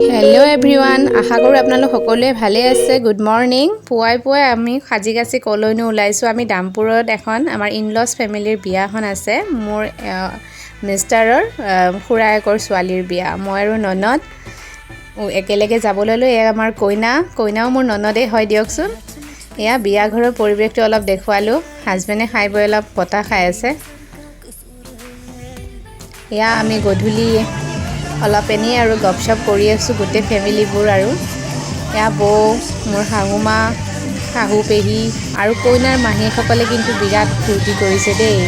Hello' everyone, আশা কৰোঁ আপোনালোক সকলোৱে ভালে আছে। Good morning. পুৱাই আমি সাজি কাচি কলৈনো ওলাইছোঁ। আমি দামপুৰত এখন আমাৰ ইনলছ ফেমিলিৰ বিয়া এখন আছে। মোৰ মিষ্টাৰৰ খুৰায়েকৰ ছোৱালীৰ বিয়া। মই আৰু ননদ একেলগে যাব ল'লোঁ। এয়া আমাৰ কইনাও মোৰ ননদেই হয় দিয়কচোন। এয়া বিয়া ঘৰৰ পৰিৱেশটো অলপ দেখুৱালোঁ। হাজবেণ্ডে খাই বৈ অলপ বতাহ খাই আছে। এয়া আমি গধূলি অলপ এনেই আৰু গপশপ কৰি আছোঁ গোটেই ফেমিলিবোৰ। আৰু এয়া বৌ, মোৰ শাহুমা, শাহু পেহী আৰু কইনাৰ মাহীয়েকসকলে কিন্তু বিৰাট ফূৰ্তি কৰিছে দেই।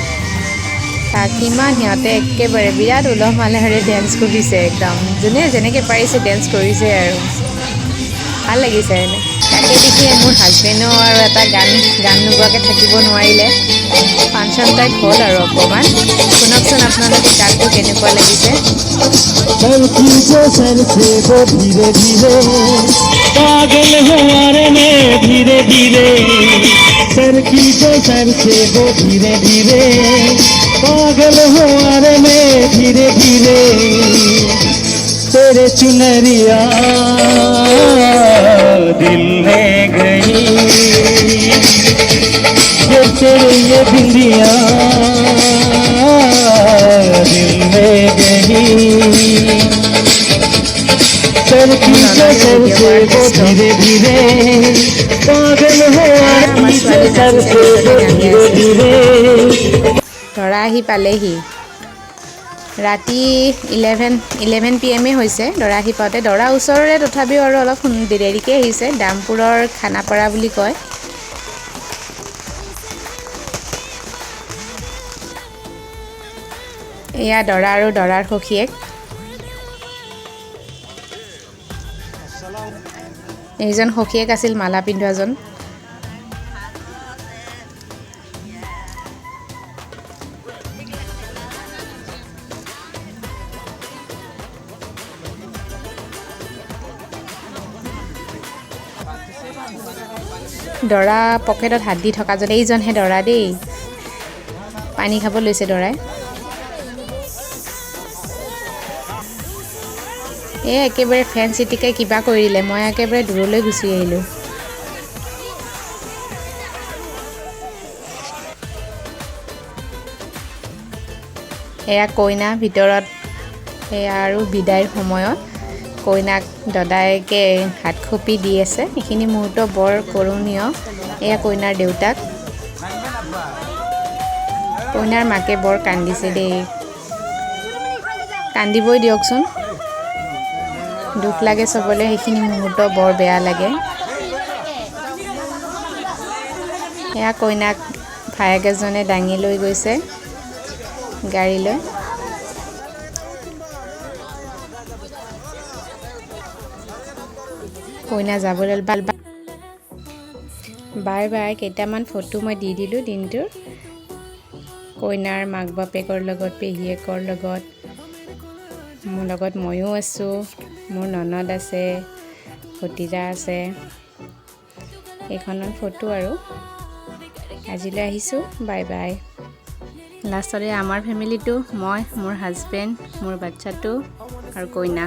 কিমান সিহঁতে একেবাৰে বিৰাট উলহ মালহেৰে ডেন্স কৰিছে। একদম যোনে যেনেকৈ পাৰিছে ডেন্স কৰিছে আৰু ভাল লাগিছে। তাকে দেখি মোৰ হাজবেণ্ডো আৰু এটা গান নোগোৱাকৈ থাকিব নোৱাৰিলে। ফাংচন টাইপ হ'ল আৰু অকণমান। শুনকচোন আপোনালোকে গানটো কেনেকুৱা লাগিছে। सर खींचो सर से वो धीरे धीरे पागल हमारे में धीरे धीरे सर खींचो सर से वो धीरे धीरे पागल हमारे में धीरे धीरे तेरे चुनरिया दिल ले गई ये तेरे ये बिंदिया दिल ले गई सर खींचो सर से वो धीरे धीरे पागल हो सर से वो धीरे धीरे। দৰা আহি পালেহি। ৰাতি 11 PM হৈছে দৰা আহি পাওঁতে। দৰা ওচৰৰে তথাপিও আৰু অলপ দেৰিকৈ আহিছে। দামপুৰৰ খানাপাৰা বুলি কয়। এয়া দৰা আৰু দৰাৰ সখীয়েক। এইজন সখীয়েক আছিল মালা পিন্ধোৱাজন। দৰা পকেটত হাত দি থকাজন এইজনহে দৰা দেই। পানী খাব লৈছে দৰাই। একেবাৰে ফেন চিটিকাই কিবা কৰিলে। মই একেবাৰে দূৰলৈ গুচি আহিলোঁ। এয়া কইনা ভিতৰত। এয়া আৰু বিদায়ৰ সময়ত কইনাক দদায়েকে হাত খপি দি আছে। এইখিনি মুহূৰ্ত বৰ কৰুণীয়। এয়া কইনাৰ দেউতাক। কইনাৰ মাকে বৰ কান্দিছে দেই। কান্দিবই দিয়কচোন। দুখ লাগে চবলৈ। সেইখিনি মুহূৰ্ত বৰ বেয়া লাগে। এয়া কইনাক ভায়েক এজনে দাঙি লৈ গৈছে গাড়ীলৈ। কইনা যাবলৈ বাই বাই। কেইটামান ফটো মই দি দিলোঁ দিনটোৰ। কইনাৰ মাক বাপেকৰ লগত, পেহীয়েকৰ লগত, মোৰ লগত ময়ো আছোঁ, মোৰ ননদ আছে, ভতিজা আছে। এইখনৰ ফটো আৰু। আজিলৈ আহিছোঁ। Bye bye. লাষ্টতে আমাৰ ফেমিলিটো মই, মোৰ হাজবেণ্ড, মোৰ বাচ্চাটো আৰু কইনা।